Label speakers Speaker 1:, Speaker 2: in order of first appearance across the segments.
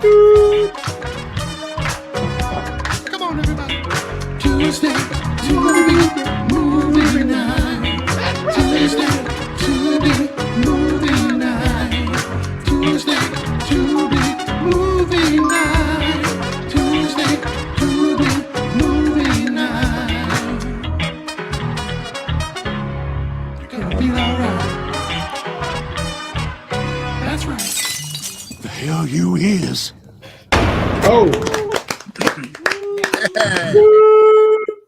Speaker 1: Come on, everybody. Tuesday, movie night. Tuesday, movie night. Tuesday, movie night. Tuesday, movie night. You're gonna feel alright. That's right. The hell you is.
Speaker 2: Oh.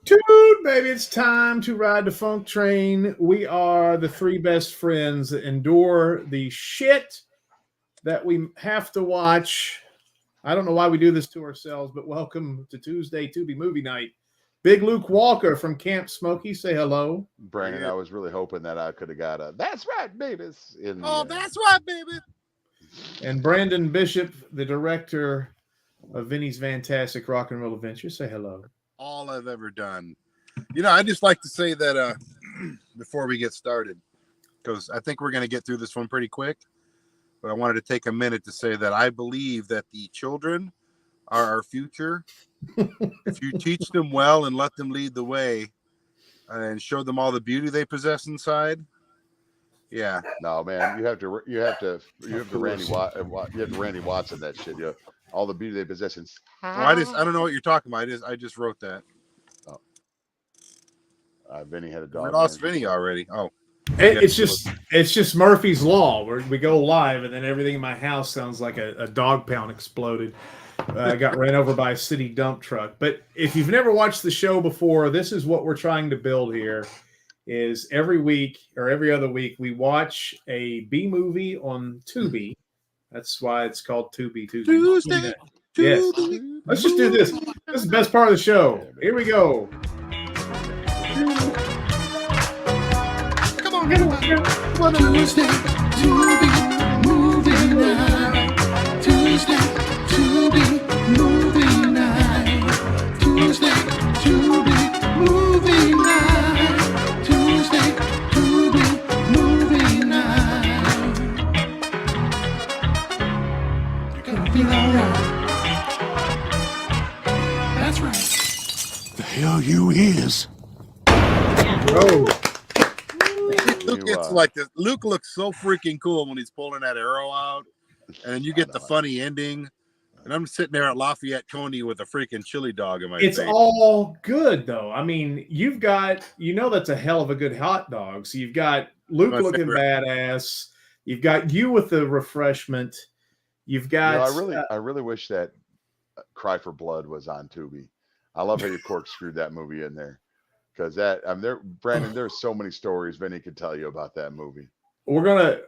Speaker 2: Dude, baby, it's time to ride the funk train. We are the three best friends that endure the shit that we have to watch. I don't know why we do this to ourselves, but welcome to Tuesday Tubi Movie Night. Big Luke Walker from Camp Smokey, say hello.
Speaker 3: Brandon, I was really hoping that I could have got a "That's right, babies."
Speaker 1: That's right, baby.
Speaker 2: And Brandon Bishop, the director of Vinnie's Vantatstic Rock and Roll Adventure, say hello.
Speaker 1: All I've ever done. You know, I just like to say that before we get started, because I think we're going to get through this one pretty quick, but I wanted to take a minute to say that I believe that the children are our future. If you teach them well and let them lead the way and show them all the beauty they possess inside. Yeah.
Speaker 3: No, man, you have to Randy Watson that shit. Yeah, all the beauty they possess inside.
Speaker 1: Well, I don't know what you're talking about. I just wrote that.
Speaker 3: Vinny had a dog.
Speaker 1: We lost Vinny already. Oh,
Speaker 2: it's just Murphy's Law. We go live, and then everything in my house sounds like a dog pound exploded. I got ran over by a city dump truck. But if you've never watched the show before, this is what we're trying to build here. Is every week or every other week we watch a B movie on Tubi. That's why it's called Tubi Tuesday. Yes. Let's just do this. This is the best part of the show. Here we go.
Speaker 1: come on, everybody. Tuesday, movie night. Tuesday, movie night. Tuesday, movie night. Tuesday, movie night. You're gonna feel alright. That's right. The hell you is.
Speaker 2: Bro.
Speaker 1: Luke gets like this. Luke looks so freaking cool when he's pulling that arrow out, and then you get the funny ending. And I'm sitting there at Lafayette Coney with a freaking chili dog in my face.
Speaker 2: It's all good though. I mean, you've got, that's a hell of a good hot dog. So you've got Luke looking badass. You've got you with the refreshment. You've got.
Speaker 3: I really wish that Cry for Blood was on Tubi. I love how you corkscrewed that movie in there. Because Brandon, there's so many stories Vinny could tell you about that movie.
Speaker 2: I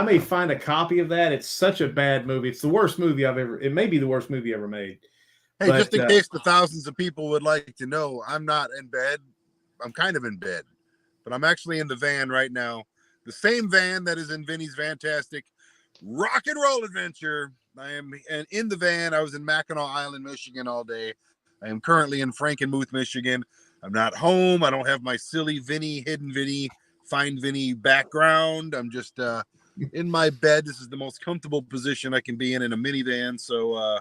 Speaker 2: may find a copy of that. It's such a bad movie. It's the worst movie it may be the worst movie ever made.
Speaker 1: Hey, just in case the thousands of people would like to know, I'm not in bed. I'm kind of in bed, but I'm actually in the van right now. The same van that is in Vinnie's Vantatstic Rock and Roll Adventure. I am in the van. I was in Mackinac Island, Michigan all day. I am currently in Frankenmuth, Michigan. I'm not home. I don't have my silly Vinnie, hidden Vinnie, find Vinnie background. I'm just in my bed. This is the most comfortable position I can be in a minivan. So,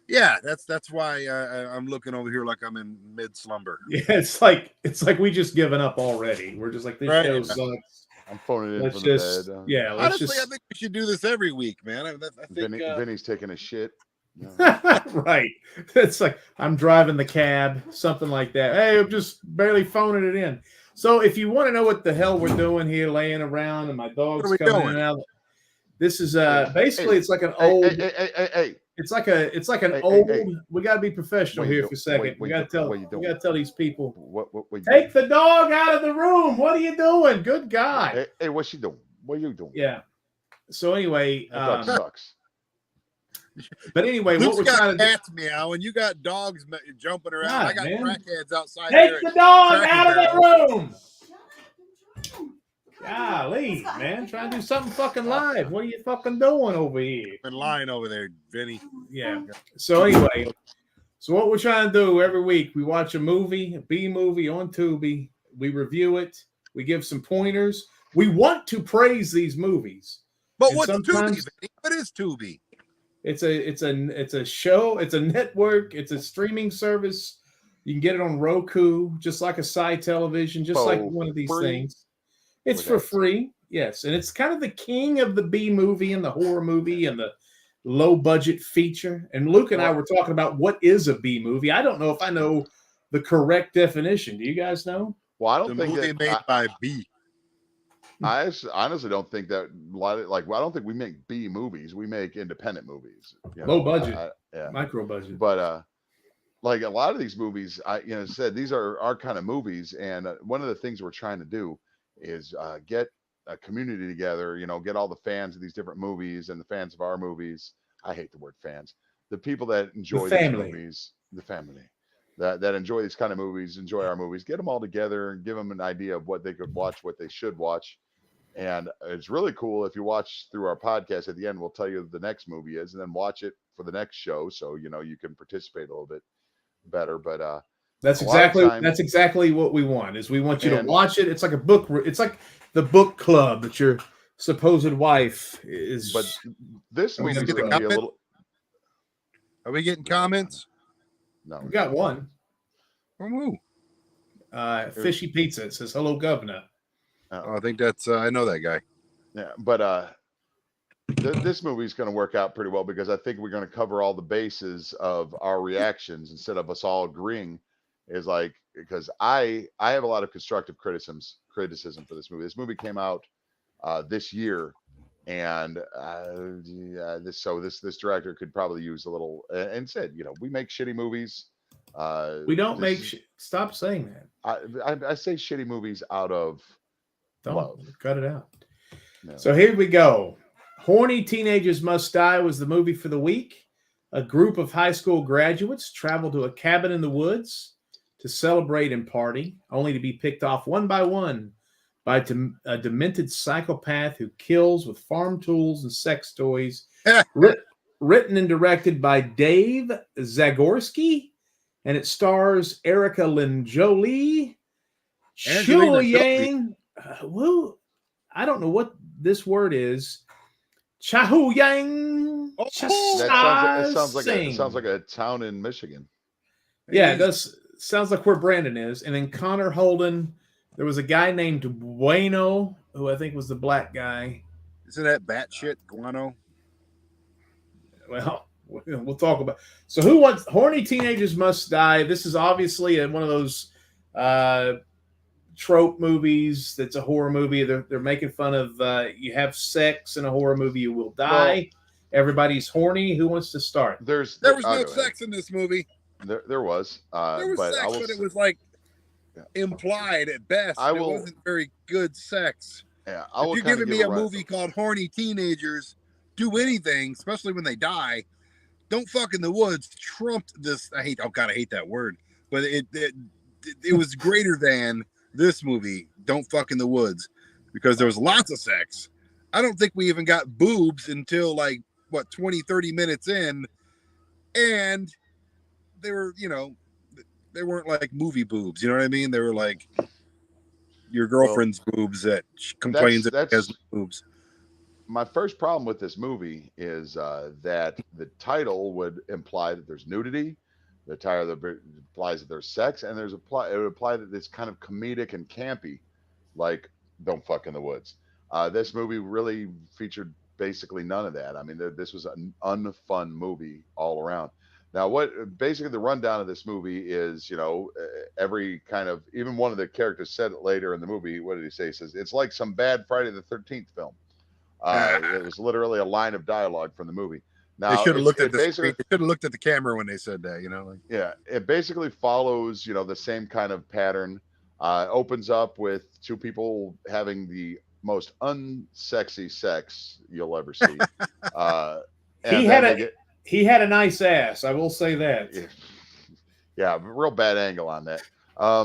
Speaker 1: yeah, that's why I'm looking over here like I'm in mid slumber.
Speaker 2: Yeah, it's like we just given up already. We're just like, this show sucks.
Speaker 3: I'm phoning it in from
Speaker 2: the bed. Yeah,
Speaker 1: honestly, I think we should do this every week, man. I think
Speaker 3: Vinny's taking a shit.
Speaker 2: Right. It's like I'm driving the cab, something like that. Hey, I'm just barely phoning it in. So if you want to know what the hell we're doing here, laying around, and my dog's coming in and out, this is basically it's like an old. It's like an old. We got to be professional here for a second. We got to tell these people.
Speaker 3: What
Speaker 2: take the dog out of the room. What are you doing? Good God.
Speaker 3: Hey, what's she doing? What are you doing?
Speaker 2: Yeah. So anyway,
Speaker 3: that dog sucks.
Speaker 2: But anyway,
Speaker 1: Luke's
Speaker 2: what we're trying to
Speaker 1: cats meow, and you got dogs jumping around.
Speaker 2: God,
Speaker 1: I got crackheads outside.
Speaker 2: Take the dog out of the room. Golly, man, trying to do something fucking live. What are you fucking doing over here?
Speaker 1: Been lying over there, Vinny.
Speaker 2: Yeah. So anyway, what we're trying to do every week, we watch a movie, a B movie on Tubi. We review it. We give some pointers. We want to praise these movies.
Speaker 1: But what's Tubi? What is Tubi?
Speaker 2: It's a show. It's a network. It's a streaming service. You can get it on Roku, just like a side television, just like one of these things. It's for free, yes, and it's kind of the king of the B movie and the horror movie and the low budget feature. And Luke and I were talking about what is a B movie. I don't know if I know the correct definition. Do you guys know?
Speaker 3: Well, I don't think
Speaker 1: movie
Speaker 3: that
Speaker 1: made by B.
Speaker 3: I honestly don't think that I don't think we make B movies. We make independent movies.
Speaker 2: Low budget, micro budget.
Speaker 3: But like a lot of these movies, said these are our kind of movies, and one of the things we're trying to do is get a community together. Get all the fans of these different movies and the fans of our movies. I hate the word fans. The people that enjoy these movies, the family. That enjoy these kind of movies, enjoy our movies, get them all together and give them an idea of what they could watch, what they should watch. And it's really cool if you watch through our podcast. At the end, we'll tell you the next movie is, and then watch it for the next show, so you can participate a little bit better. But
Speaker 2: that's exactly what we want. Is we want you to watch it. It's like a book. It's like the book club that your supposed wife is.
Speaker 3: But this movie is going to be a little.
Speaker 1: Are we getting comments?
Speaker 3: No,
Speaker 2: we got one.
Speaker 1: From who?
Speaker 2: Fishy Pizza. It says, "Hello, Governor."
Speaker 1: I think that's I know that guy.
Speaker 3: Yeah, but this movie is going to work out pretty well because I think we're going to cover all the bases of our reactions instead of us all agreeing. Is like because I have a lot of constructive criticism for this movie. This movie came out this year, and this director could probably use a little and said, we make shitty movies.
Speaker 2: We don't stop saying
Speaker 3: that. I say shitty movies out of love.
Speaker 2: Cut it out. No. So here we go. Horny Teenagers Must Die was the movie for the week. A group of high school graduates travel to a cabin in the woods to celebrate and party, only to be picked off one by one by a demented psychopath who kills with farm tools and sex toys. Written and directed by Dave Zagorski, and it stars Erika Lynn Jolie, Chhoyang. Well, I don't know what this word is. Chhoyang.
Speaker 3: It sounds like a town in Michigan.
Speaker 2: Yeah, it does. Sounds like where Brandon is. And then Connor Holden. There was a guy named Bueno, who I think was the black guy.
Speaker 1: Isn't that batshit guano?
Speaker 2: Well, we'll talk about. So, who wants Horny Teenagers Must Die? This is obviously one of those trope movies. That's a horror movie. They're making fun of you have sex in a horror movie, you will die. Well, everybody's horny. Who wants to start?
Speaker 1: There was no sex in this movie.
Speaker 3: There was.
Speaker 1: There was sex, but it was like implied at best. It wasn't very good sex.
Speaker 3: Yeah,
Speaker 1: if you're giving me a movie called Horny Teenagers Do Anything, especially when they die, Don't Fuck in the Woods trumped this. I hate that word, but it was greater than this movie, Don't Fuck in the Woods, because there was lots of sex. I don't think we even got boobs until 20, 30 minutes in, and they were, they weren't like movie boobs. You know what I mean? They were like your girlfriend's boobs that complains that has boobs.
Speaker 3: My first problem with this movie is that the title would imply that there's nudity. The title implies that there's sex, and it would imply that it's kind of comedic and campy, like Don't Fuck in the Woods. This movie really featured basically none of that. I mean, this was an unfun movie all around. Now, basically the rundown of this movie is, every kind of, even one of the characters said it later in the movie. What did he say? He says, it's like some bad Friday the 13th film. It was literally a line of dialogue from the movie. Now,
Speaker 1: they should have looked at the screen. They should have looked at the camera when they said that,
Speaker 3: Yeah, it basically follows, the same kind of pattern. Opens up with two people having the most unsexy sex you'll ever see.
Speaker 2: He had a nice ass. I will say that.
Speaker 3: Yeah, real bad angle on that. I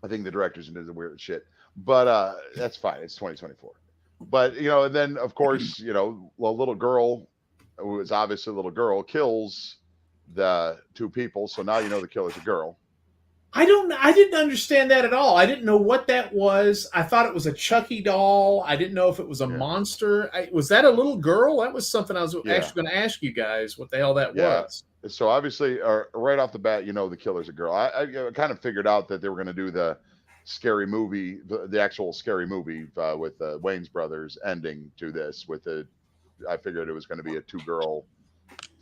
Speaker 3: think the director's into the weird shit, but that's fine. It's 2024. But and then of course, a little girl, who is obviously a little girl, kills the two people. So now the killer's a girl.
Speaker 2: I didn't understand that at all. I didn't know what that was. I thought it was a Chucky doll. I didn't know if it was a monster. Was that a little girl? That was something I was actually going to ask you guys what the hell that was.
Speaker 3: So obviously, right off the bat, the killer's a girl. I kind of figured out that they were going to do the scary movie, the actual scary movie with Wayne's brothers ending to this. I figured it was going to be a 2-girl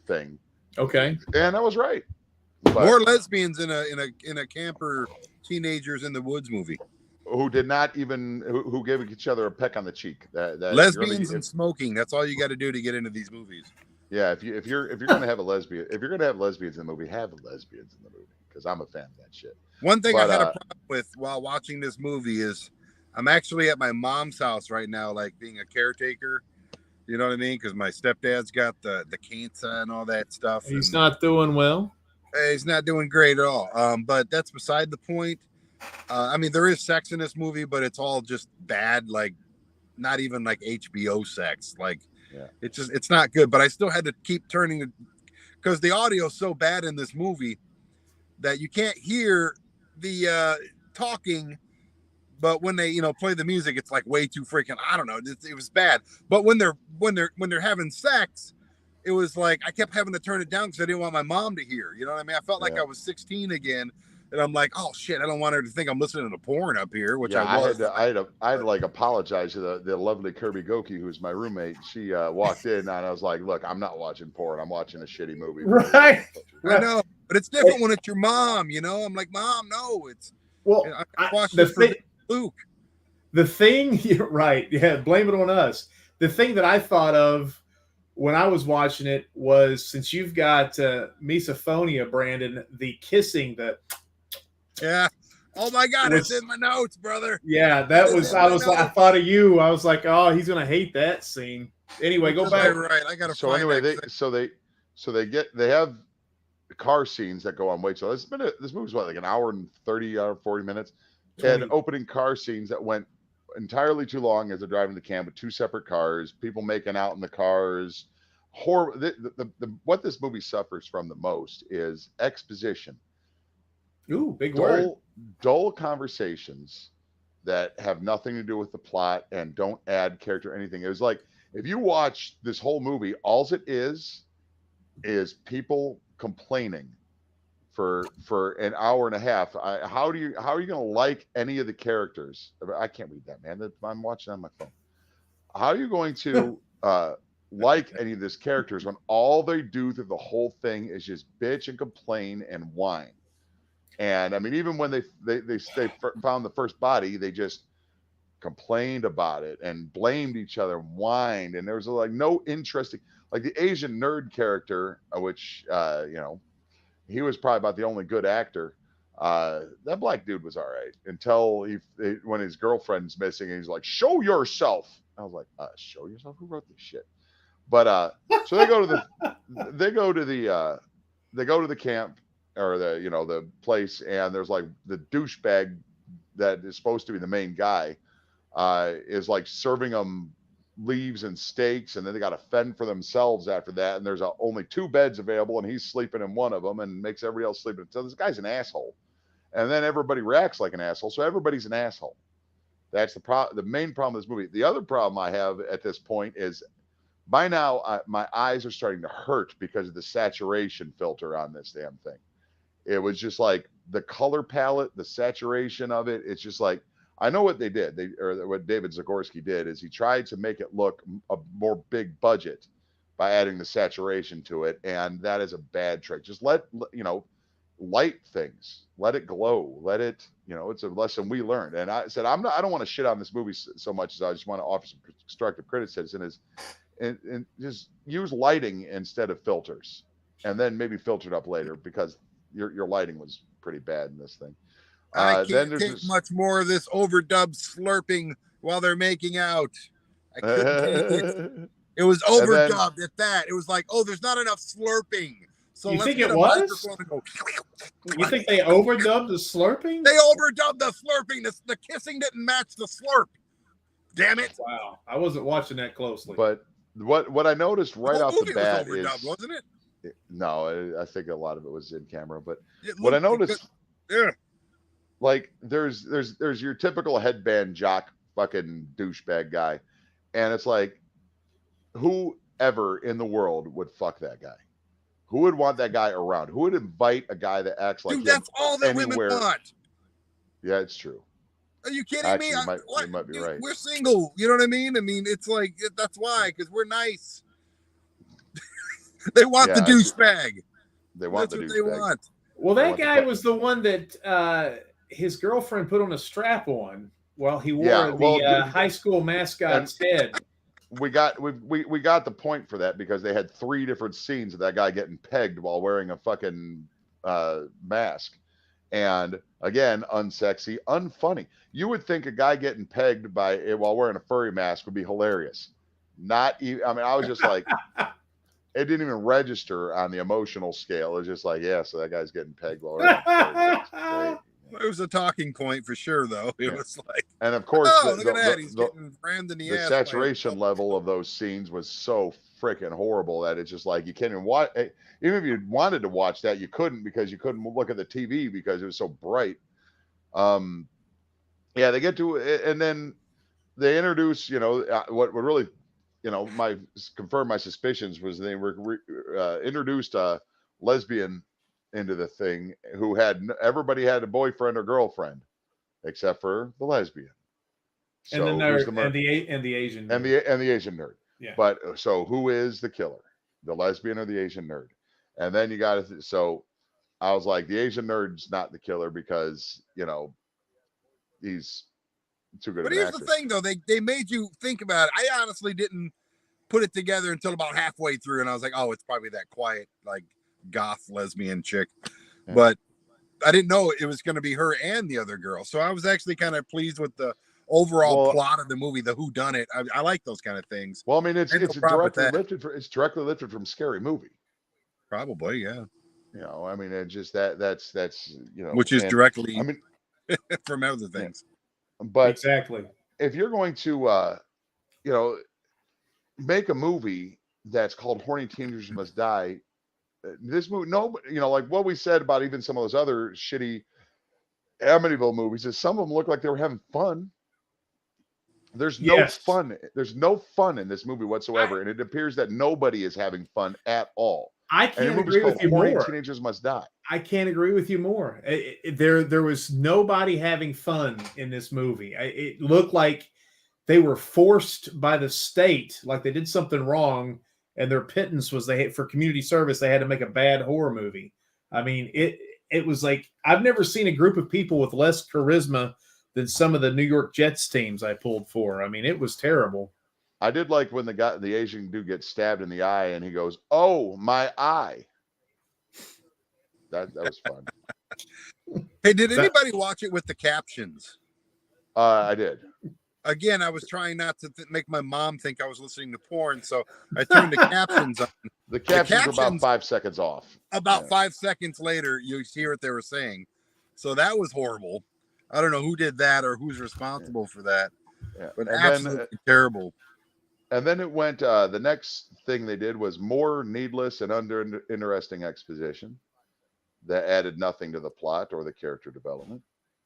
Speaker 3: thing.
Speaker 2: Okay,
Speaker 3: and I was right.
Speaker 1: But, more lesbians in a camper teenagers in the woods movie.
Speaker 3: Who did not even who gave each other a peck on the cheek. That
Speaker 1: lesbians and smoking. That's all you got to do to get into these movies.
Speaker 3: Yeah, if you're going to have lesbians in the movie, have lesbians in the movie, because I'm a fan of that shit.
Speaker 1: One thing I had a problem with while watching this movie is I'm actually at my mom's house right now, like being a caretaker. You know what I mean? Because my stepdad's got the cancer and all that stuff.
Speaker 2: He's not doing well.
Speaker 1: He's not doing great at all. But that's beside the point. I mean, there is sex in this movie, but it's all just bad, like not even like HBO sex. Like, it's not good. But I still had to keep turning it because the audio is so bad in this movie that you can't hear the talking. But when they, play the music, it's like way too freaking. I don't know. It was bad. But when they're having sex, it was like I kept having to turn it down because I didn't want my mom to hear. You know what I mean? I felt like I was 16 again, and I'm like, oh shit, I don't want her to think I'm listening to porn up here, which I was.
Speaker 3: I had to like apologize to the lovely Kirby Goki, who's my roommate. She walked in and I was like, look, I'm not watching porn. I'm watching a shitty movie.
Speaker 2: Right.
Speaker 1: I know, but it's different when it's your mom. I'm like, Mom, no, it's.
Speaker 2: Well,
Speaker 1: I watched the thing. Luke.
Speaker 2: The thing, you're right. Yeah, blame it on us. The thing that I thought of when I was watching it was, since you've got misophonia, Brandon, the kissing,
Speaker 1: yeah. Oh my God, it's in my notes, brother.
Speaker 2: Yeah, that was. I thought of you. I was like, oh, he's gonna hate that scene. Anyway, go back.
Speaker 1: Right, I gotta.
Speaker 3: So anyway, they have car scenes that go on. Wait, so this movie's what, like an hour and 30 or 40 minutes. And opening car scenes that went entirely too long as they're driving the camp with 2 separate cars, people making out in the cars. What this movie suffers from the most is exposition.
Speaker 2: Ooh, big word.
Speaker 3: Dull conversations that have nothing to do with the plot and don't add character or anything. It was like, if you watch this whole movie, all it is people complaining for an hour and a half. How are you going to like any of the characters? I can't read that, man. I'm watching on my phone. How are you going to like any of these characters when all they do through the whole thing is just bitch and complain and whine? And I mean, even when they found the first body, they just complained about it and blamed each other and whined. And there was like no interesting, like the Asian nerd character, which he was probably about the only good actor. That black dude was all right until when his girlfriend's missing and he's like, show yourself. I was like, show yourself? Who wrote this shit? But so they go to the camp or the place, and there's like the douchebag that is supposed to be the main guy is like serving them leaves and steaks, and then they got to fend for themselves after that, and there's only 2 beds available and he's sleeping in one of them and makes everybody else sleep in it. So this guy's an asshole, and then everybody reacts like an asshole, so everybody's an asshole. That's the main problem with this movie. The other problem I have at this point is, by now my eyes are starting to hurt because of the saturation filter on this damn thing. It was just like the color palette, the saturation of it, it's just like, I know what they did. What David Zagorski did is he tried to make it look a more big budget by adding the saturation to it, and that is a bad trick. Just light things, let it glow, let it. It's a lesson we learned. And I said, I don't want to shit on this movie so much as I just want to offer some constructive criticism. And just use lighting instead of filters, and then maybe filter it up later, because your lighting was pretty bad in this thing.
Speaker 1: I can't take much more of this overdubbed slurping while they're making out. I couldn't take it. It was overdubbed at that. It was like, oh, there's not enough slurping. So
Speaker 2: you think it was? You think they overdubbed the slurping?
Speaker 1: They overdubbed the slurping. The kissing didn't match the slurp. Damn it!
Speaker 2: Wow, I wasn't watching that closely.
Speaker 3: But what I noticed right off the bat
Speaker 1: was overdubbed, wasn't it?
Speaker 3: No, I think a lot of it was in camera. But what I noticed.
Speaker 1: Yeah.
Speaker 3: Like there's your typical headband jock fucking douchebag guy, and it's like, whoever in the world would fuck that guy? Who would want that guy around? Who would invite a guy that acts like
Speaker 1: Dude,
Speaker 3: him
Speaker 1: that's all that
Speaker 3: anywhere?
Speaker 1: women want.
Speaker 3: Yeah, it's true.
Speaker 1: Are you kidding
Speaker 3: Actually,
Speaker 1: me?
Speaker 3: you might be right.
Speaker 1: We're single. You know what I mean? I mean, it's like that's why, because we're nice. They want the douchebag.
Speaker 3: They want
Speaker 1: That's
Speaker 3: the
Speaker 1: what they
Speaker 3: douchebag.
Speaker 1: want.
Speaker 2: Well, that guy was the one that his girlfriend put on a strap on while he wore the high school mascot's head.
Speaker 3: We got the point for that because they had 3 different scenes of that guy getting pegged while wearing a fucking mask. And again, unsexy, unfunny. You would think a guy getting pegged while wearing a furry mask would be hilarious. Not even, I mean, I was just like, it didn't even register on the emotional scale. It was just like, yeah, so that guy's getting pegged while wearing a furry mask.
Speaker 1: It was a talking point for sure, though. It was like,
Speaker 3: and of course,
Speaker 1: look at that. He's getting rammed in the ass.
Speaker 3: The saturation level of those scenes was so freaking horrible that it's just like you can't even watch. Even if you wanted to watch that, you couldn't because you couldn't look at the TV because it was so bright. Yeah, they get to it, and then they introduce, what really, confirmed my suspicions was they introduced a lesbian into the thing who everybody had a boyfriend or girlfriend except for the lesbian.
Speaker 2: So and the Asian nerd.
Speaker 3: And the Asian nerd.
Speaker 2: Yeah.
Speaker 3: But so who is the killer? The lesbian or the Asian nerd? And then you got to so I was like, the Asian nerd's not the killer because, he's too good.
Speaker 1: But here's the thing though, they made you think about it. I honestly didn't put it together until about halfway through, and I was like, oh, it's probably that quiet, like goth lesbian chick. Yeah. But I didn't know it was going to be her and the other girl. So I was actually kind of pleased with the overall plot of the movie, the whodunit. I like those kind of things.
Speaker 3: Well, I mean, it's directly lifted from Scary Movie.
Speaker 1: Probably, yeah.
Speaker 3: I mean, it just that's
Speaker 1: which is directly from other things.
Speaker 3: But
Speaker 2: exactly,
Speaker 3: if you're going to make a movie that's called Horny Teenagers Must Die, this movie, like what we said about even some of those other shitty Amityville movies, is some of them look like they were having fun. There's no fun. There's no fun in this movie whatsoever, and it appears that nobody is having fun at all.
Speaker 2: I can't agree with you more.
Speaker 3: Teenagers Must Die.
Speaker 2: I can't agree with you more. There was nobody having fun in this movie. It looked like they were forced by the state, like they did something wrong, and their pittance was for community service. They had to make a bad horror movie. I mean, it was like I've never seen a group of people with less charisma than some of the New York Jets teams I pulled for. I mean, it was terrible.
Speaker 3: I did like when the Asian dude gets stabbed in the eye and he goes, "Oh, my eye." That was fun.
Speaker 1: Hey, did anybody watch it with the captions?
Speaker 3: I did.
Speaker 1: Again, I was trying not to make my mom think I was listening to porn, so I turned the captions on.
Speaker 3: The captions were about 5 seconds off.
Speaker 1: About 5 seconds later, you hear what they were saying. So that was horrible. I don't know who did that or who's responsible for that.
Speaker 3: Yeah.
Speaker 1: But absolutely terrible.
Speaker 3: And then it went, the next thing they did was more needless and interesting exposition that added nothing to the plot or the character development.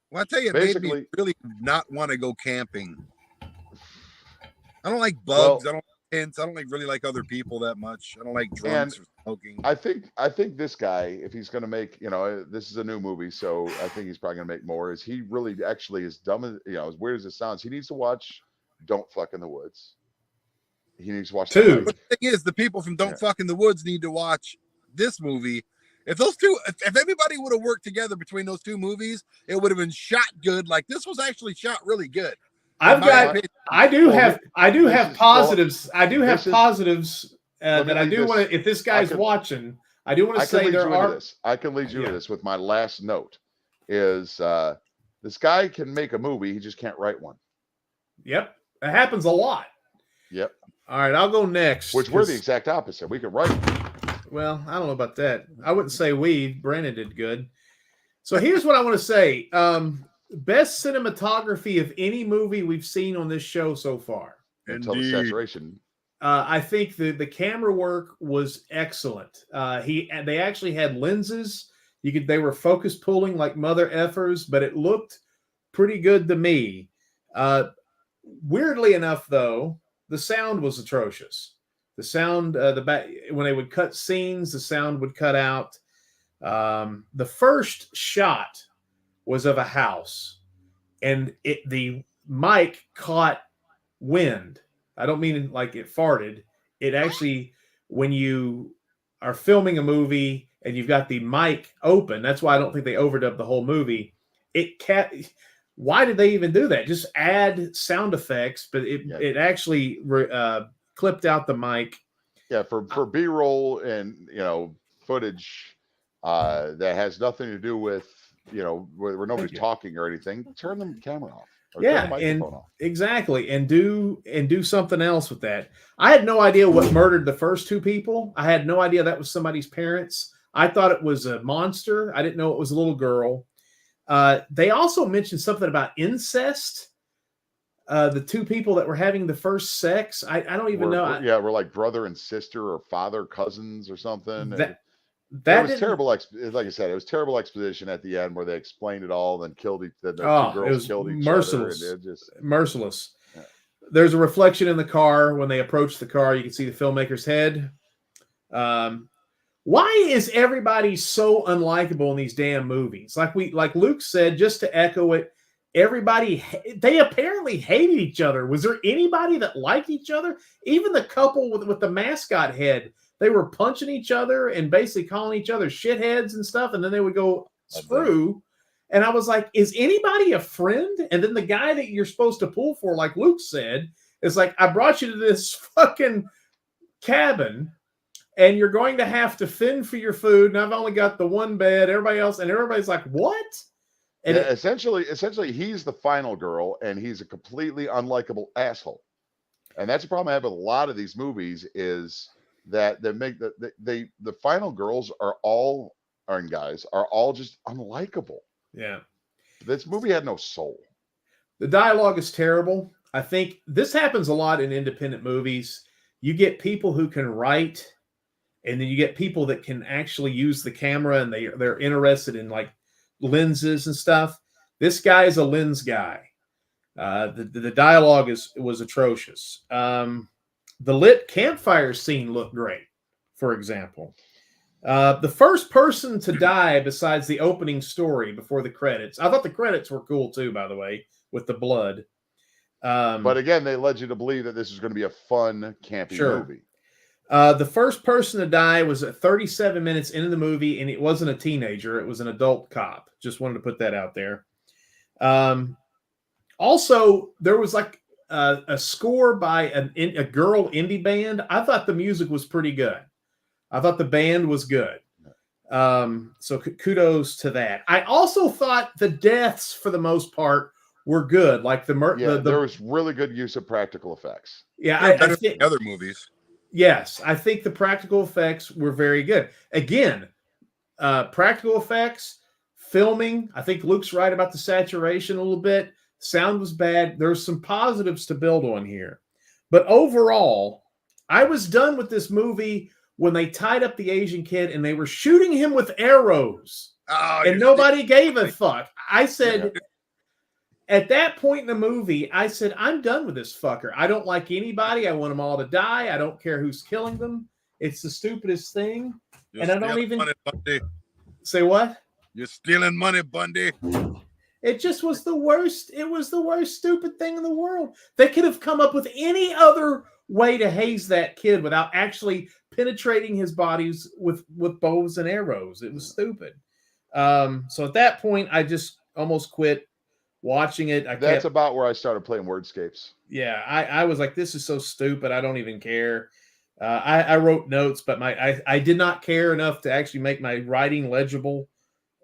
Speaker 1: Well, I tell you, it made me really not want to go camping. I don't like bugs. I don't like tents. I don't really like other people that much. I don't like drunks or smoking.
Speaker 3: I think this guy, if he's going to make, this is a new movie, so I think he's probably going to make more. Is he really actually as dumb as, as weird as it sounds, he needs to watch Don't Fuck in the Woods. He needs to watch
Speaker 2: 2.
Speaker 1: But the thing is, the people from Don't Fuck in the Woods need to watch this movie. If those two, if everybody would have worked together between those two movies, it would have been shot good. Like this was actually shot really good.
Speaker 2: I do have positives. I do have positives that I do want to. If this guy's watching, I do want to say there are.
Speaker 3: I can lead you to this with my last note. Is this guy can make a movie? He just can't write one.
Speaker 2: Yep, it happens a lot.
Speaker 3: Yep.
Speaker 2: All right, I'll go next.
Speaker 3: Which we're the exact opposite. We can write.
Speaker 2: Well, I don't know about that. I wouldn't say we. Brandon did good. So here's what I want to say. Best cinematography of any movie we've seen on this show so far.
Speaker 3: Until the saturation.
Speaker 2: I think the camera work was excellent. They actually had lenses. They were focus pulling like mother effers, but it looked pretty good to me. Weirdly enough, though, the sound was atrocious. The sound, when they would cut scenes, the sound would cut out. The first shot was of a house, and the mic caught wind. I don't mean like it farted. It actually, when you are filming a movie and you've got the mic open, that's why I don't think they overdubbed the whole movie. Why did they even do that? Just add sound effects, but it actually clipped out the mic.
Speaker 3: Yeah, for B-roll and footage that has nothing to do with where nobody's talking or anything. Turn the camera off.
Speaker 2: Yeah, and exactly, and do something else with that. I had no idea what murdered the first two people. I had no idea that was somebody's parents. I thought it was a monster. I didn't know it was a little girl. They also mentioned something about incest. The two people that were having the first sex. I don't even know.
Speaker 3: We're like brother and sister or father, cousins or something. That was terrible. Like I said, it was terrible exposition at the end where they explained it all, then killed the two girls killed each
Speaker 2: merciless.
Speaker 3: other. And
Speaker 2: Merciless. Yeah. There's a reflection in the car. When they approach the car, you can see the filmmaker's head. Why is everybody so unlikable in these damn movies? Like Luke said, just to echo it, they apparently hated each other. Was there anybody that liked each other? Even the couple with the mascot head, they were punching each other and basically calling each other shitheads and stuff, and then they would go screw. And I was like, is anybody a friend? And then the guy that you're supposed to pull for, like Luke said, is like, I brought you to this fucking cabin, and you're going to have to fend for your food, and I've only got the one bed, everybody's like, what? And
Speaker 3: essentially, he's the final girl, and he's a completely unlikable asshole. And that's the problem I have with a lot of these movies is that they make the final girls are all just unlikable.
Speaker 2: Yeah.
Speaker 3: This movie had no soul.
Speaker 2: The dialogue is terrible. I think this happens a lot in independent movies. You get people who can write, and then you get people that can actually use the camera, and they're interested in like lenses and stuff. This guy is a lens guy. The dialogue was atrocious. The lit campfire scene looked great, for example. The first person to die besides the opening story before the credits. I thought the credits were cool too, by the way, with the blood.
Speaker 3: But again, they led you to believe that this was going to be a fun, campy movie.
Speaker 2: The first person to die was at 37 minutes into the movie, and it wasn't a teenager. It was an adult cop. Just wanted to put that out there. Also, there was like a score by a girl indie band. I thought the music was pretty good. I thought the band was good. So kudos to that. I also thought the deaths, for the most part, were good. Like there
Speaker 3: was really good use of practical effects.
Speaker 2: Yeah,
Speaker 1: I think other movies.
Speaker 2: Yes, I think the practical effects were very good. Again, practical effects, filming. I think Luke's right about the saturation a little bit. Sound was bad. There's some positives to build on here. But overall, I was done with this movie when they tied up the Asian kid and they were shooting him with arrows. And nobody gave a fuck. I said, at that point in the movie, I said, I'm done with this fucker. I don't like anybody. I want them all to die. I don't care who's killing them. It's the stupidest thing. And I don't even...
Speaker 1: Bundy.
Speaker 2: Say what?
Speaker 1: You're stealing money, Bundy.
Speaker 2: It just was the worst. It was the worst stupid thing in the world. They could have come up with any other way to haze that kid without actually penetrating his bodies with bows and arrows. It was stupid. So at that point, I just almost quit watching it.
Speaker 3: That's about where I started playing Wordscapes.
Speaker 2: Yeah, I was like, this is so stupid. I don't even care. I wrote notes, but I did not care enough to actually make my writing legible.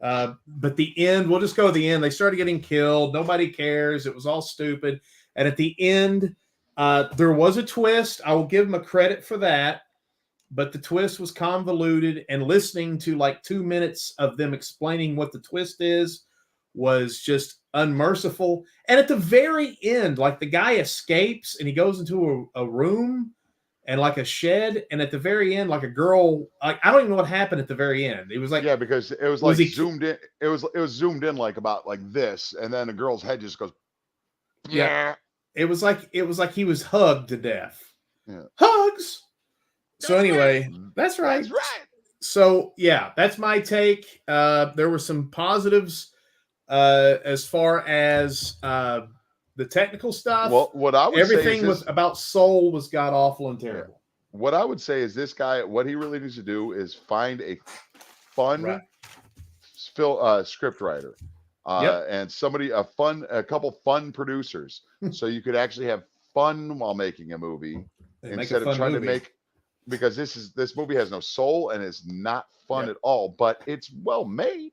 Speaker 2: But the end, we'll just go to the end. They started getting killed. Nobody cares. It was all stupid. And at the end, there was a twist. I will give them a credit for that. But the twist was convoluted, and listening to like 2 minutes of them explaining what the twist is was just unmerciful. And at the very end, like the guy escapes and he goes into a room and like a shed, and at the very end, like a girl. Like I don't even know what happened at the very end. It was like
Speaker 3: because it was like zoomed in. It was zoomed in like about like this, and then the girl's head just goes.
Speaker 2: Yeah, it was like he was hugged to death.
Speaker 3: Yeah.
Speaker 2: Hugs. So anyway, that's right.
Speaker 3: That's right.
Speaker 2: So yeah, that's my take. There were some positives as far as the technical stuff.
Speaker 3: Well, what I would
Speaker 2: everything
Speaker 3: say
Speaker 2: was about Soul was god awful and terrible.
Speaker 3: What I would say is this guy, what he really needs to do is find a fun script writer. And a couple fun producers, so you could actually have fun while making a movie instead of trying to make. Because this movie has no soul and it's not fun at all, but it's well made.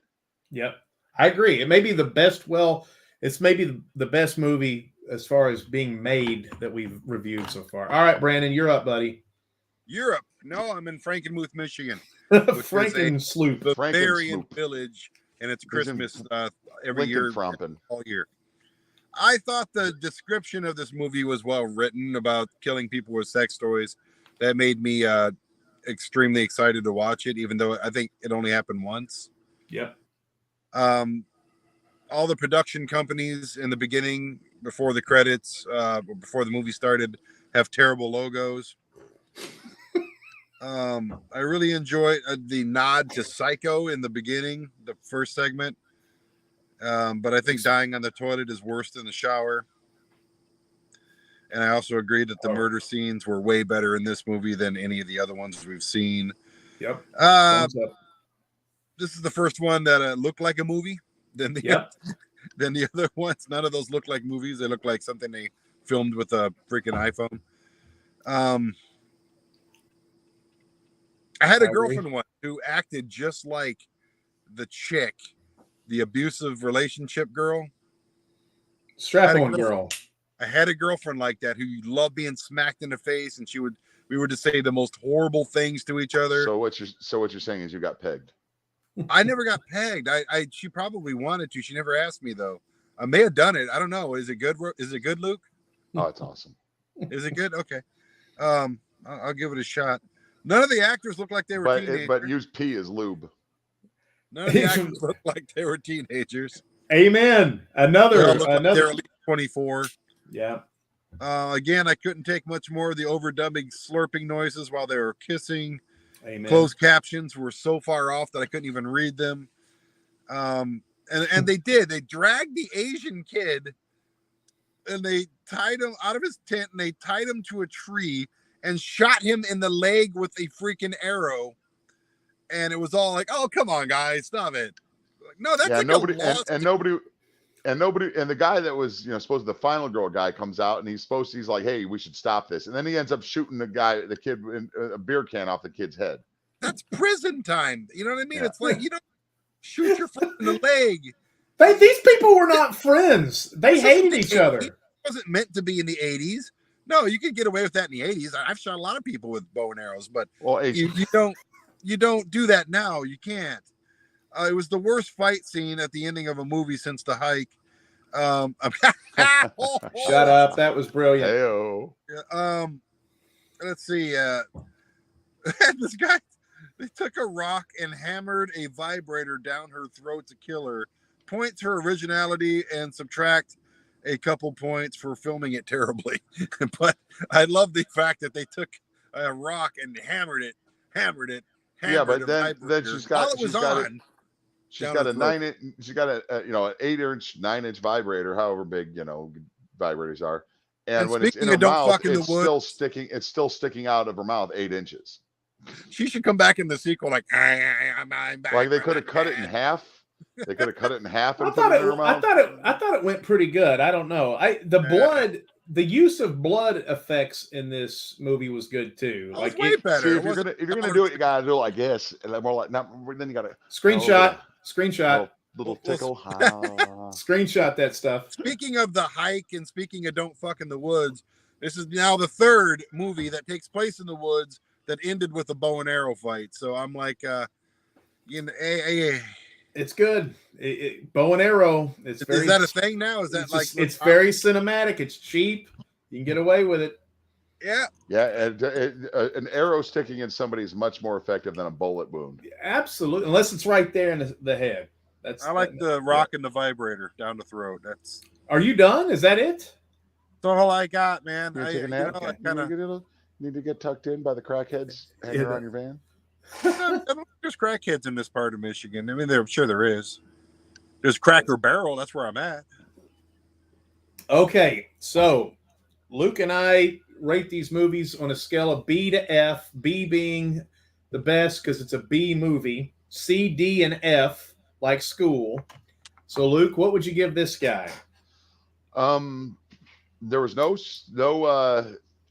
Speaker 2: Yep, I agree. It may be the best. Well, it's maybe the best movie as far as being made that we've reviewed so far. All right, Brandon, you're up, buddy.
Speaker 1: Europe? No, I'm in Frankenmuth, Michigan.
Speaker 2: Frankensloop,
Speaker 1: Bavarian village, and it's Christmas every year, all year. I thought the description of this movie was well written about killing people with sex toys. That made me extremely excited to watch it, even though I think it only happened once.
Speaker 2: Yep.
Speaker 1: All the production companies in the beginning, before the credits, before the movie started, have terrible logos. I really enjoyed the nod to Psycho in the beginning, the first segment. But I think dying on the toilet is worse than the shower. And I also agree that the murder scenes were way better in this movie than any of the other ones we've seen.
Speaker 2: Yep.
Speaker 1: This is the first one that looked like a movie. Then the other ones, none of those look like movies. They look like something they filmed with a freaking iPhone. I had a girlfriend once who acted just like the chick, the abusive relationship girl.
Speaker 2: Strap-on girl.
Speaker 1: I had a girlfriend like that who loved being smacked in the face, and we would just say the most horrible things to each other.
Speaker 3: So what you're saying is you got pegged.
Speaker 1: I never got pegged. She probably wanted to. She never asked me though. I may have done it. I don't know. Is it good? Is it good, Luke?
Speaker 3: Oh, it's awesome.
Speaker 1: Is it good? Okay. I'll give it a shot. None of the actors look like they were teenagers.
Speaker 3: But use pee as lube.
Speaker 1: None of the actors look like they were teenagers.
Speaker 2: Amen. They're
Speaker 1: at least 24.
Speaker 2: Yeah.
Speaker 1: Again, I couldn't take much more of the overdubbing slurping noises while they were kissing.
Speaker 2: Amen.
Speaker 1: Closed captions were so far off that I couldn't even read them. And they dragged the Asian kid and they tied him out of his tent and they tied him to a tree and shot him in the leg with a freaking arrow. And it was all like, oh, come on, guys, stop it. Like, no, that's like
Speaker 3: nobody, and the guy that was, supposed to the final girl guy comes out and he's like, hey, we should stop this. And then he ends up shooting the kid in a beer can off the kid's head.
Speaker 1: That's prison time. You know what I mean? Yeah. It's like, you don't shoot your friend in the leg.
Speaker 2: These people were not friends. They hated each other. It
Speaker 1: wasn't meant to be in the 80s. No, you could get away with that in the 80s. I've shot a lot of people with bow and arrows, but you don't do that now. You can't. It was the worst fight scene at the ending of a movie since The Hike.
Speaker 2: Shut up. That was brilliant.
Speaker 3: Hey-o.
Speaker 1: Let's see. This guy, they took a rock and hammered a vibrator down her throat to kill her. Point her originality and subtract a couple points for filming it terribly. But I love the fact that they took a rock and hammered it.
Speaker 3: Yeah, but then she's got an 8-inch, 9-inch vibrator, however big vibrators are, and when it's in her mouth, it's still sticking out of her mouth 8 inches.
Speaker 1: She should come back in the sequel like I'm back.
Speaker 3: Like they could have cut it in half. They could have cut it in half and
Speaker 2: put it in her mouth. I thought it went pretty good. I don't know. The use of blood effects in this movie was good too.
Speaker 1: Like way better.
Speaker 3: See, if you're gonna do it, you gotta do it like this, and more like then you gotta
Speaker 2: screenshot.
Speaker 3: Little tickle.
Speaker 2: Screenshot that stuff.
Speaker 1: Speaking of The Hike and speaking of Don't Fuck in the Woods, this is now the third movie that takes place in the woods that ended with a bow and arrow fight. So I'm like,
Speaker 2: it's good. Bow and arrow.
Speaker 1: Is that a thing now? Is that
Speaker 2: it's very cinematic. It's cheap. You can get away with it.
Speaker 1: Yeah.
Speaker 3: Yeah, and an arrow sticking in somebody is much more effective than a bullet wound.
Speaker 2: Absolutely, unless it's right there in the head.
Speaker 1: I like the rock and the vibrator down the throat. That's.
Speaker 2: Are you done? Is that it?
Speaker 1: That's all I got, man.
Speaker 3: You take a nap?
Speaker 1: I kinda...
Speaker 3: need to get tucked in by the crackheads hanging around your van.
Speaker 1: I don't think there's crackheads in this part of Michigan. I mean, I'm sure there is. There's Cracker Barrel. That's where I'm at.
Speaker 2: Okay, so Luke and I rate these movies on a scale of B to F, B being the best because it's a B movie, C, D, and F, like school. So, Luke, what would you give this guy?
Speaker 3: There was no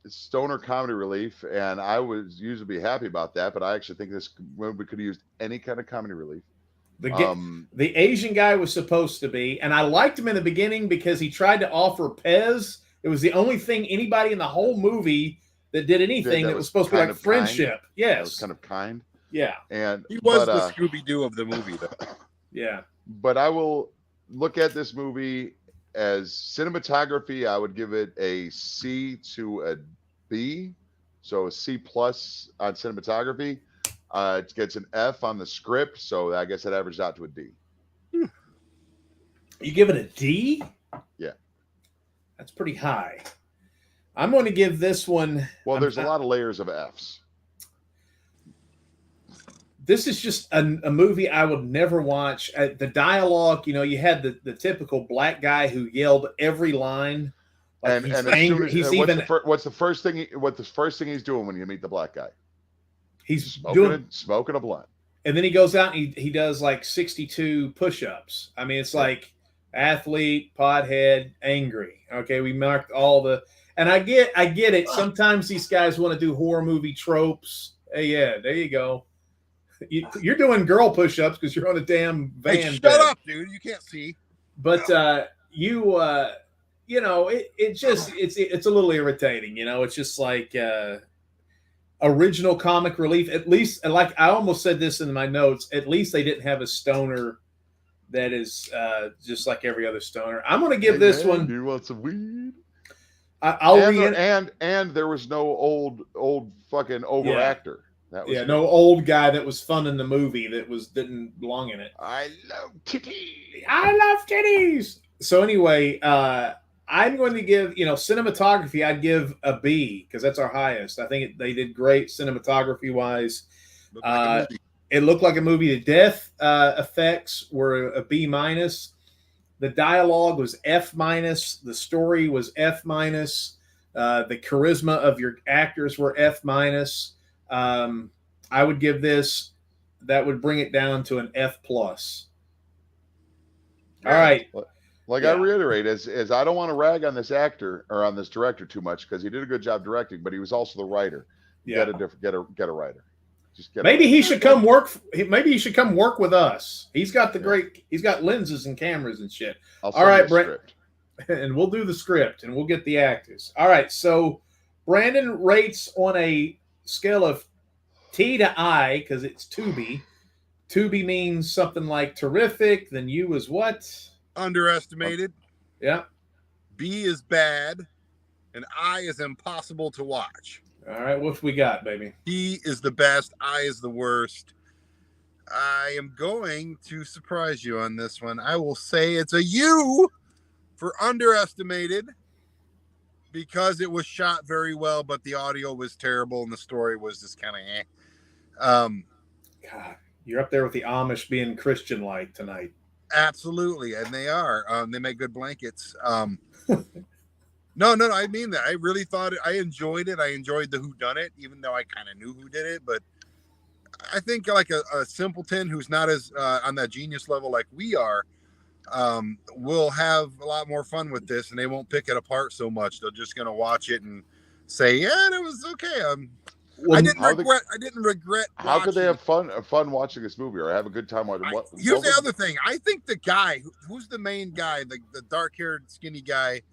Speaker 3: stoner comedy relief, and I was usually be happy about that, but I actually think this movie could have used any kind of comedy relief.
Speaker 2: The Asian guy was supposed to be, and I liked him in the beginning because he tried to offer Pez. It was the only thing anybody in the whole movie that did anything that was supposed to be like friendship.
Speaker 3: Kind.
Speaker 2: Yes.
Speaker 3: That was kind of kind.
Speaker 2: Yeah.
Speaker 3: And
Speaker 1: he was the Scooby-Doo of the movie, though.
Speaker 2: Yeah.
Speaker 3: But I will look at this movie as cinematography. I would give it a C to a B. So a C plus on cinematography. It gets an F on the script, so I guess it averaged out to a D.
Speaker 2: You give it a D?
Speaker 3: Yeah.
Speaker 2: That's pretty high. I'm going to give this one...
Speaker 3: Well, there's a lot of layers of Fs.
Speaker 2: This is just a movie I would never watch. The dialogue, you had the typical black guy who yelled every line. Like
Speaker 3: What's the first thing he's doing when you meet the black guy?
Speaker 2: He's
Speaker 3: smoking a blunt.
Speaker 2: And then he goes out and he does like 62 push-ups. I mean, it's like athlete, pothead, angry. Okay, we marked all the... And I get it. Sometimes these guys want to do horror movie tropes. Hey, yeah, there you go. You're doing girl push-ups because you're on a damn van.
Speaker 1: Hey, shut up, dude. You can't see.
Speaker 2: But it's a little irritating. It's just like original comic relief. At least, like I almost said this in my notes, at least they didn't have a stoner that is just like every other stoner. I'm going to give this one.
Speaker 3: You want some weed?
Speaker 2: And
Speaker 3: there was no old fucking overactor. That was
Speaker 2: no old guy that was fun in the movie that didn't belong in it.
Speaker 3: I love
Speaker 2: titties. So anyway, I'm going to give, cinematography, I'd give a B because that's our highest. I think they did great cinematography wise. It looked like a movie. The death effects were a B minus. The dialogue was F minus. The story was F minus. The charisma of your actors were F minus. I would give this, that would bring it down to an F plus. All right.
Speaker 3: I reiterate, is I don't want to rag on this actor or on this director too much because he did a good job directing, but he was also the writer. Get a writer.
Speaker 2: Maybe he should come work. Maybe he should come work with us. He's got he's got lenses and cameras and shit. All right, Brent, and we'll do the script and we'll get the actors. All right, so Brandon rates on a scale of T to I because it's Tubi. Tubi means something like terrific. Then U is what?
Speaker 1: Underestimated.
Speaker 2: Yeah.
Speaker 1: B is bad, and I is impossible to watch.
Speaker 2: All right, what we got, baby?
Speaker 1: He is the best. I is the worst. I am going to surprise you on this one. I will say it's a U for underestimated because it was shot very well, but the audio was terrible and the story was just kind of
Speaker 2: God, you're up there with the Amish being Christian-like tonight.
Speaker 1: Absolutely, and they are. They make good blankets. No, I mean that. I really thought I enjoyed it. I enjoyed the whodunit, even though I kind of knew who did it. But I think like a simpleton who's not as on that genius level like we are will have a lot more fun with this, and they won't pick it apart so much. They're just gonna watch it and say, "Yeah, it was okay." I didn't regret.
Speaker 3: How could they have fun watching this movie or have a good time watching?
Speaker 1: Here's the other thing. I think the guy who's the main guy, the dark-haired, skinny guy,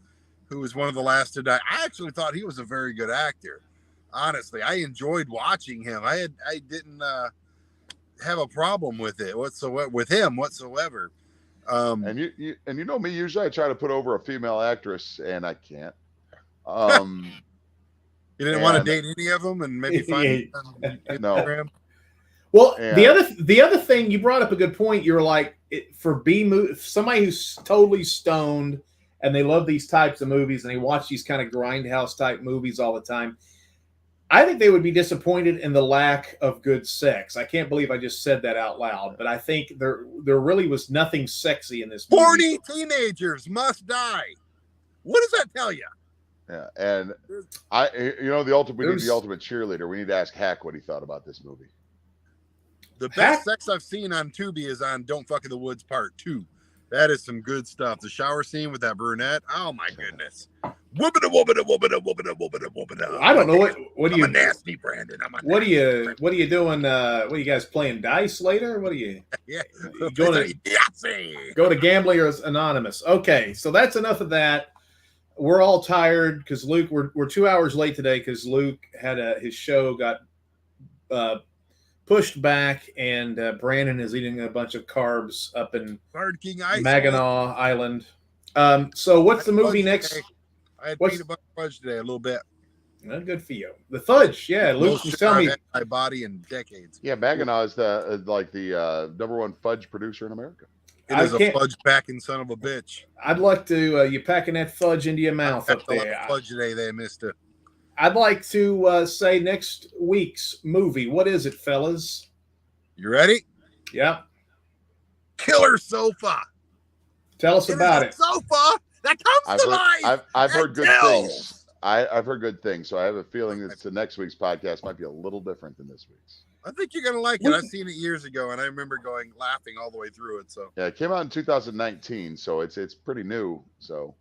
Speaker 1: who was one of the last to die. I actually thought he was a very good actor. Honestly, I enjoyed watching him. I didn't have a problem with it whatsoever.
Speaker 3: And you know me. Usually, I try to put over a female actress, and I can't.
Speaker 1: You didn't want to date any of them and maybe find
Speaker 3: No.
Speaker 2: Well,
Speaker 3: Yeah.
Speaker 2: the other thing, you brought up a good point. You were like, for somebody who's totally stoned and they love these types of movies and they watch these kind of grindhouse type movies all the time, I think they would be disappointed in the lack of good sex. I can't believe I just said that out loud, but I think there really was nothing sexy in this movie.
Speaker 1: Horny Teenagers Must Die. What does that tell you?
Speaker 3: Yeah, and we need the ultimate cheerleader. We need to ask Hack what he thought about this movie.
Speaker 1: The best sex I've seen on Tubi is on Don't Fuck in the Woods Part 2. That is some good stuff. The shower scene with that brunette. Oh my goodness. Whoopida, whoopida, whoopida, whoopida, whoopida, whoopida.
Speaker 2: I don't know what do you.
Speaker 1: I'm a nasty Brandon.
Speaker 2: What are you doing? What are you guys playing dice later? What are you?
Speaker 1: Yeah.
Speaker 2: Go to Gamblers Anonymous. Okay, so that's enough of that. We're all tired because Luke. We're 2 hours late today because Luke had his show got pushed back, and Brandon is eating a bunch of carbs up in Mackinac Island. So what's the movie next?
Speaker 1: I had peanut butter fudge today, a little bit.
Speaker 2: Good for you. The fudge, yeah. Luke was telling me
Speaker 1: my body in decades.
Speaker 3: Yeah, Mackinac is the #1 fudge producer in America.
Speaker 1: It is a fudge packing son of a bitch.
Speaker 2: I'd like to you packing that fudge into your mouth up there.
Speaker 1: Fudge today, they missed it.
Speaker 2: I'd like to say next week's movie. What is it, fellas?
Speaker 1: You ready?
Speaker 2: Yeah.
Speaker 1: Killer Sofa.
Speaker 2: Tell us about it.
Speaker 1: Sofa that comes to life.
Speaker 3: I've heard good things. I've heard good things, so I have a feeling that the next week's podcast might be a little different than this week's.
Speaker 1: I think you're gonna like it. I've seen it years ago, and I remember laughing all the way through it. So
Speaker 3: yeah, it came out in 2019, so it's pretty new. So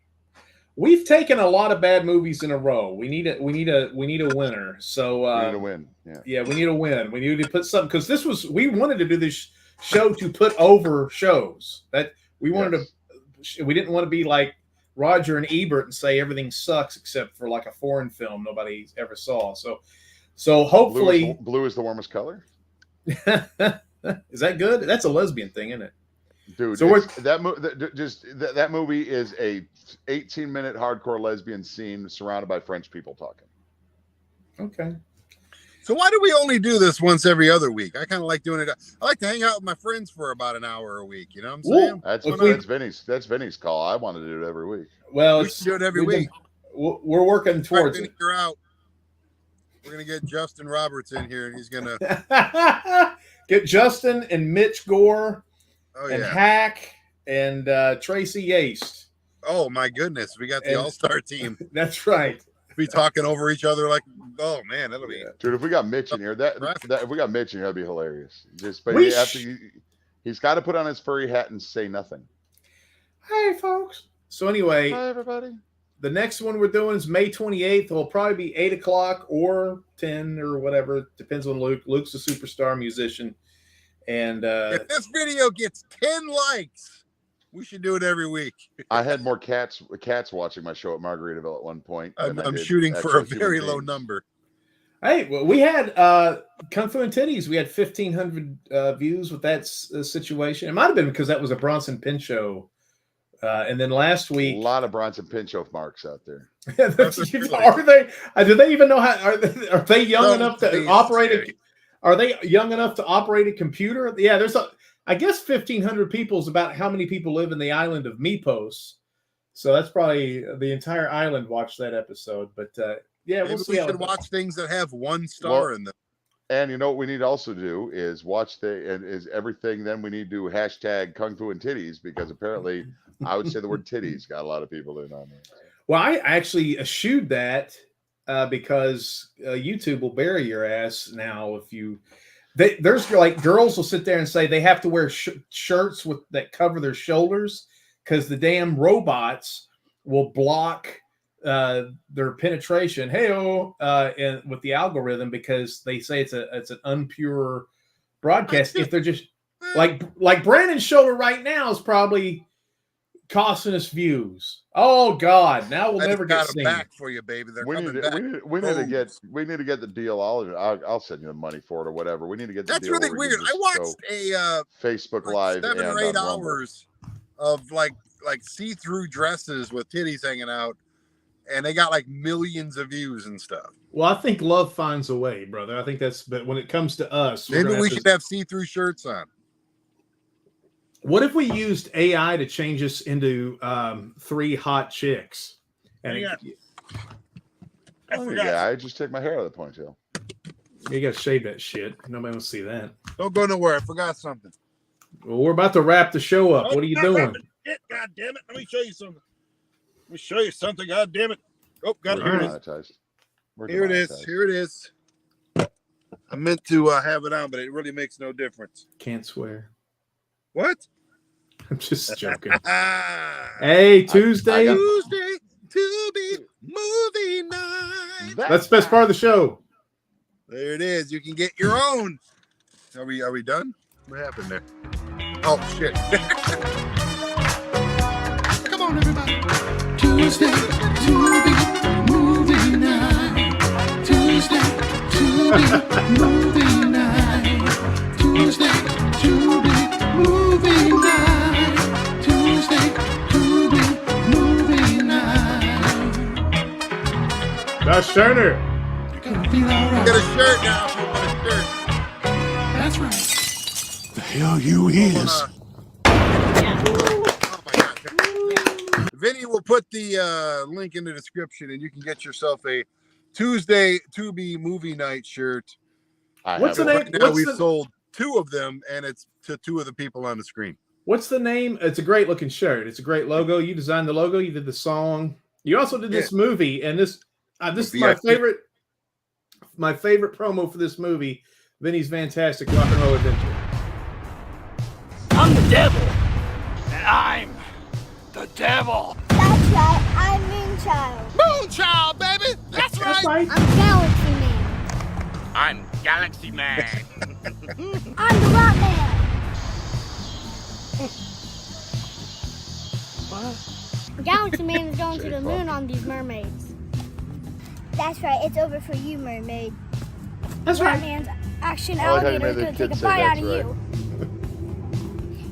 Speaker 2: we've taken a lot of bad movies in a row. We need a winner. So
Speaker 3: we need a win.
Speaker 2: Yeah, we need a win. We need to put something because we wanted to do this show to put over shows that we wanted to. We didn't want to be like Roger and Ebert and say everything sucks except for like a foreign film nobody ever saw. So hopefully
Speaker 3: blue is the warmest color.
Speaker 2: Is that good? That's a lesbian thing, isn't it?
Speaker 3: Dude,
Speaker 2: so
Speaker 3: that movie is a 18-minute hardcore lesbian scene surrounded by French people talking.
Speaker 2: Okay.
Speaker 1: So why do we only do this once every other week? I kind of like doing it. I like to hang out with my friends for about an hour a week. You know what I'm saying?
Speaker 3: That's Vinnie's call. I want to do it every week.
Speaker 2: Well,
Speaker 1: we should do it every week.
Speaker 2: We're working towards it.
Speaker 1: You're out. We're gonna get Justin Roberts in here, and he's gonna
Speaker 2: get Justin and Mitch Gore and Hack and Tracy Yaste.
Speaker 1: Oh my goodness, we got the all-star team.
Speaker 2: That's right.
Speaker 1: Be talking over each other like, oh man, that'll be.
Speaker 3: Dude, if we got Mitch in here, if we got Mitch in here, that'd be hilarious. He's got to put on his furry hat and say nothing.
Speaker 2: Hey, folks. So anyway,
Speaker 3: hi everybody.
Speaker 2: The next one we're doing is May 28th. It'll probably be 8 o'clock or 10 or whatever. Depends on Luke. Luke's a superstar musician. And
Speaker 1: if this video gets 10 likes, we should do it every week.
Speaker 3: I had more cats watching my show at Margaritaville at one point.
Speaker 1: I'm shooting for a very low number.
Speaker 2: Hey, well, we had Kung Fu and Titties. We had 1,500 views with that situation. It might have been because that was a Bronson Pinchot. And then last week,
Speaker 3: a lot of Bronson Pinchot marks out there.
Speaker 2: Are they? Do they even know how? Are they young enough to operate? Are they young enough to operate a computer? Yeah, I guess 1,500 people is about how many people live in the island of Mipos. So that's probably the entire island watched that episode. But yeah,
Speaker 1: maybe we should watch things that have 1 star in them.
Speaker 3: And you know what we need to also do is watch everything. Then we need to do hashtag Kung Fu and Titties because apparently I would say the word titties got a lot of people in on it.
Speaker 2: Well, I actually eschewed that because YouTube will bury your ass now if you. There's like girls will sit there and say they have to wear shirts that cover their shoulders because the damn robots will block their penetration. And with the algorithm because they say it's an unpure broadcast. If they're just like Brandon's shoulder right now is probably costing us views. Oh God! Now we'll never get seen.
Speaker 1: Back for you, baby.
Speaker 3: We need to get the deal. I'll send you the money for it or whatever. We need to get the deal.
Speaker 1: That's really weird. I watched a
Speaker 3: Facebook Live
Speaker 1: 7 or 8 hours of like see-through dresses with titties hanging out, and they got like millions of views and stuff.
Speaker 2: Well, I think love finds a way, brother. I think that's. But when it comes to us,
Speaker 1: Maybe we should have see-through shirts on.
Speaker 2: What if we used AI to change us into 3 hot chicks? And
Speaker 3: I just take my hair out of the ponytail.
Speaker 2: You got to shave that shit. Nobody wants to see that.
Speaker 1: Don't go nowhere. I forgot something.
Speaker 2: Well, we're about to wrap the show up. What are you doing?
Speaker 1: God damn it. Let me show you something. Let me show you something. God damn it. Oh, got it. Here it is. Here it is. Here it is. I meant to have it on, but it really makes no difference.
Speaker 2: Can't swear.
Speaker 1: What?
Speaker 2: I'm just joking. Hey, Tuesday.
Speaker 1: Tuesday, Tubi, movie night.
Speaker 2: That's the best part of the show.
Speaker 1: There it is. You can get your own. Are we done? What happened there? Oh shit. Come on, everybody. Tuesday, Tubi, movie night. Tuesday, Tubi, movie night. Tuesday, Tubi, movie night. Tuesday, Tubi, movie night.
Speaker 2: Josh Turner.
Speaker 1: You got a shirt now. If you want a shirt. That's right.
Speaker 4: The hell you is?
Speaker 1: Oh my God. Vinnie will put the link in the description, and you can get yourself a Tuesday Tubi movie night shirt.
Speaker 2: What's the name?
Speaker 1: Right now we've sold 2 of them, and it's to 2 of the people on the screen.
Speaker 2: What's the name? It's a great looking shirt. It's a great logo. You designed the logo. You did the song. You also did this movie, and this is my favorite. My favorite promo for this movie, Vinnie's Vantatstic Rock and Roll Adventure.
Speaker 5: I'm the devil, and I'm the devil.
Speaker 6: That's right, I'm Moonchild.
Speaker 1: Moonchild, baby! That's right!
Speaker 6: I'm Galaxy Man.
Speaker 5: I'm Galaxy Man.
Speaker 6: I'm the Rock Man.
Speaker 5: What?
Speaker 6: Galaxy Man is going to the moon on these mermaids. That's right, it's over for you, mermaid.
Speaker 2: That's
Speaker 6: Rock
Speaker 2: right.
Speaker 6: Man's action
Speaker 3: I like how you
Speaker 6: alligator is
Speaker 3: made
Speaker 6: going
Speaker 3: the
Speaker 6: to take
Speaker 3: kid
Speaker 6: a
Speaker 3: say
Speaker 6: bite out
Speaker 3: that's
Speaker 6: of
Speaker 3: right.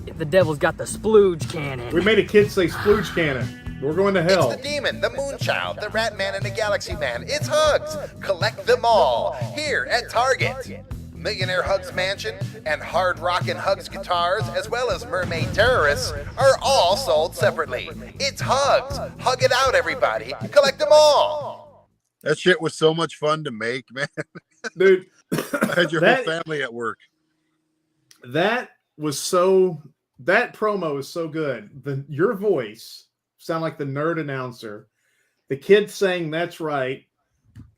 Speaker 6: you.
Speaker 5: The devil's got the splooge cannon.
Speaker 2: We made a kid say splooge cannon. We're going to hell.
Speaker 7: It's the demon, the Moonchild, the Rat Man, and the Galaxy Man. It's Hugs. Collect them all here at Target. Millionaire Hugs Mansion and Hard Rockin' Hugs Guitars, as well as Mermaid Terrorists, are all sold separately. It's Hugs. Hug it out, everybody. Collect them all.
Speaker 1: That shit was so much fun to make, man.
Speaker 2: Dude,
Speaker 1: I had your whole family at work.
Speaker 2: That promo is so good. Your voice sound like the nerd announcer. The kid saying that's right.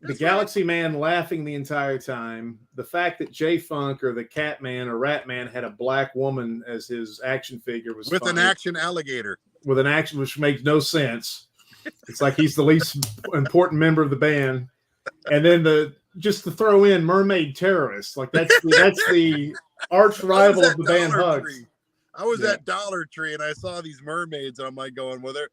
Speaker 2: The Galaxy Man laughing the entire time. The fact that J-Funk or the Cat Man or Rat Man had a black woman as his action figure was
Speaker 1: with
Speaker 2: funny.
Speaker 1: an action alligator.
Speaker 2: With an action, which makes no sense. It's like he's the least important member of the band. And then just to throw in Mermaid Terrorists, like that's the arch rival of the band Hugs.
Speaker 1: I was at Dollar Tree and I saw these mermaids, and I'm like going, well, they're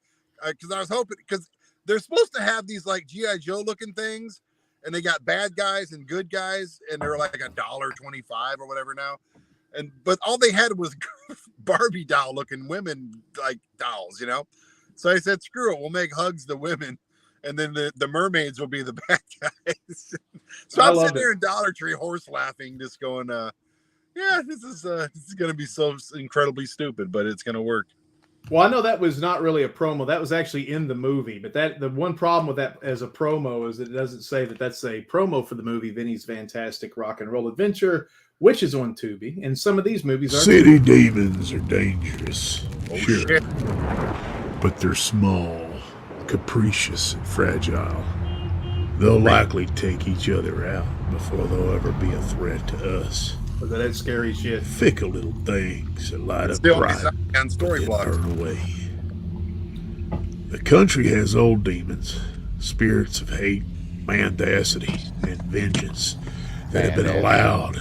Speaker 1: because I was hoping, because they're supposed to have these like G.I. Joe looking things, and they got bad guys and good guys, and they're like $1.25 or whatever now. But all they had was Barbie doll looking women, like dolls, you know. So I said, screw it, we'll make Hugs the women, and then the mermaids will be the bad guys. So I'm sitting there in Dollar Tree, horse laughing, just going, yeah, this is going to be so incredibly stupid, but it's going to work.
Speaker 2: Well, I know that was not really a promo. That was actually in the movie. But the one problem with that as a promo is that it doesn't say that that's a promo for the movie Vinnie's Vantatstic Rock and Roll Adventure, which is on Tubi. And some of these movies are.
Speaker 4: City demons are dangerous.
Speaker 1: Oh,
Speaker 4: sure.
Speaker 1: Shit.
Speaker 4: But they're small, capricious, and fragile. They'll likely take each other out before they'll ever be a threat to us.
Speaker 2: Look at that scary shit.
Speaker 4: Fickle little things that light up
Speaker 1: Still
Speaker 4: bright,
Speaker 1: on story
Speaker 4: but then
Speaker 1: block.
Speaker 4: burn away. The country has old demons, spirits of hate, mendacity, and vengeance that have been allowed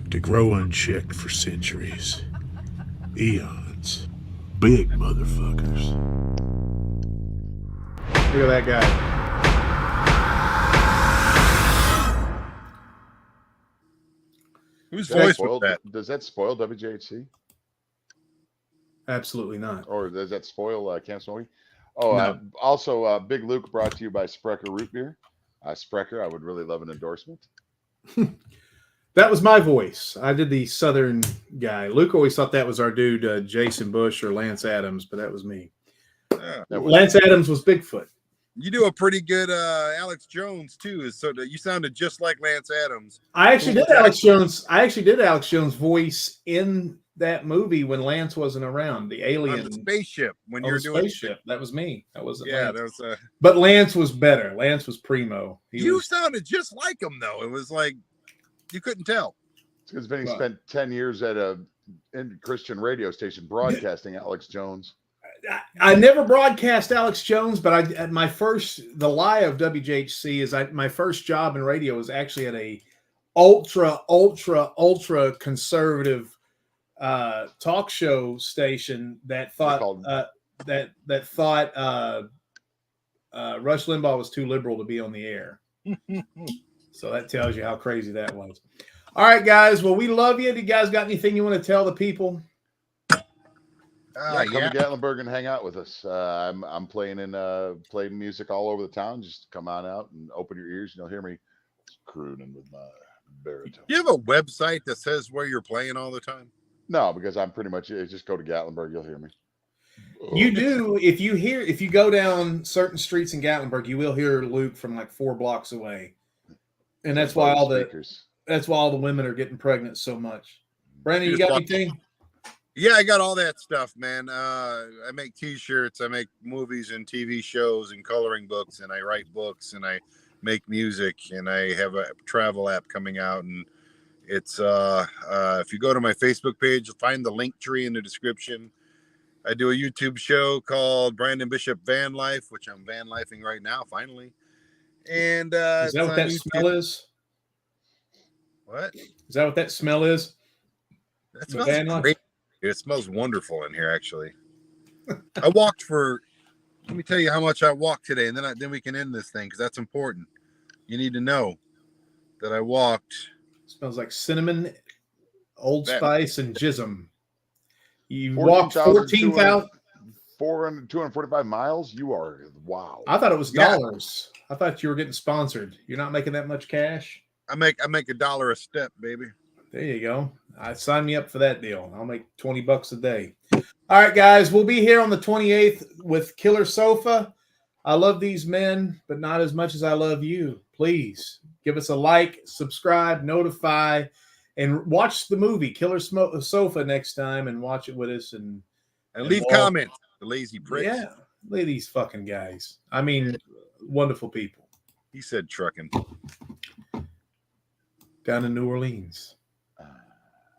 Speaker 4: to grow unchecked for centuries. Eons. Big motherfuckers.
Speaker 2: Look at that guy.
Speaker 1: Whose voice was that?
Speaker 3: Does that spoil WJHC?
Speaker 2: Absolutely not.
Speaker 3: Or does that spoil Camp Smokey? Oh,
Speaker 2: No.
Speaker 3: also, Big Luke brought to you by Sprecher Root Beer. Sprecher, I would really love an endorsement.
Speaker 2: That was my voice. I did the Southern guy. Luke always thought that was our dude, Jason Bush or Lance Adams, but that was me. Lance Adams was Bigfoot.
Speaker 1: You do a pretty good Alex Jones too. So that you sounded just like Lance Adams.
Speaker 2: I actually did Alex Jones. I actually did Alex Jones' voice in that movie when Lance wasn't around. The alien
Speaker 1: on the spaceship when you're doing
Speaker 2: spaceship. That was me. That wasn't.
Speaker 1: Yeah,
Speaker 2: Lance.
Speaker 1: that was.
Speaker 2: But Lance was better. Lance was primo.
Speaker 1: You sounded just like him though. It was like you couldn't tell.
Speaker 3: It's because Vinny spent 10 years at a Christian radio station broadcasting Alex Jones.
Speaker 2: I never broadcast Alex Jones, but the lie of WJHC is my first job in radio was actually at a ultra conservative talk show station that thought that thought Rush Limbaugh was too liberal to be on the air. So that tells you how crazy that was. All right, guys. Well, we love you. Do you guys got anything you want to tell the people?
Speaker 3: Come to Gatlinburg and hang out with us. I'm playing music all over the town. Just come on out and open your ears and you'll hear me crooning with my baritone.
Speaker 1: You have a website that says where you're playing all the time?
Speaker 3: No, because I'm pretty much just go to Gatlinburg. You'll hear me.
Speaker 2: You do. If you go down certain streets in Gatlinburg, you will hear Luke from like 4 blocks away, and that's why all the women are getting pregnant so much. Brandon, you got anything?
Speaker 1: Yeah, I got all that stuff, man. I make T-shirts, I make movies and TV shows and coloring books, and I write books, and I make music, and I have a travel app coming out. And it's if you go to my Facebook page, you'll find the link tree in the description. I do a YouTube show called Brandon Bishop Van Life, which I'm van lifing right now, finally. And
Speaker 2: is that what that smell is?
Speaker 1: What?
Speaker 2: Is that what that smell is?
Speaker 1: That smells great. It smells wonderful in here, actually. I walked for. Let me tell you how much I walked today, and then we can end this thing because that's important. You need to know that I walked.
Speaker 2: It smells like cinnamon, Old Spice, and jism. You
Speaker 3: 14,
Speaker 2: walked 14,000.
Speaker 3: 245 miles. You are wow.
Speaker 2: I thought it was dollars. I thought you were getting sponsored. You're not making that much cash.
Speaker 1: I make $1 a step, baby.
Speaker 2: There you go. Sign me up for that deal. I'll make $20 a day. All right, guys. We'll be here on the 28th with Killer Sofa. I love these men, but not as much as I love you. Please give us a like, subscribe, notify, and watch the movie Killer Sofa next time and watch it with us. And
Speaker 1: leave comments. The lazy pricks.
Speaker 2: Yeah. Look at these fucking guys. I mean, wonderful people.
Speaker 1: He said trucking.
Speaker 2: Down in New Orleans.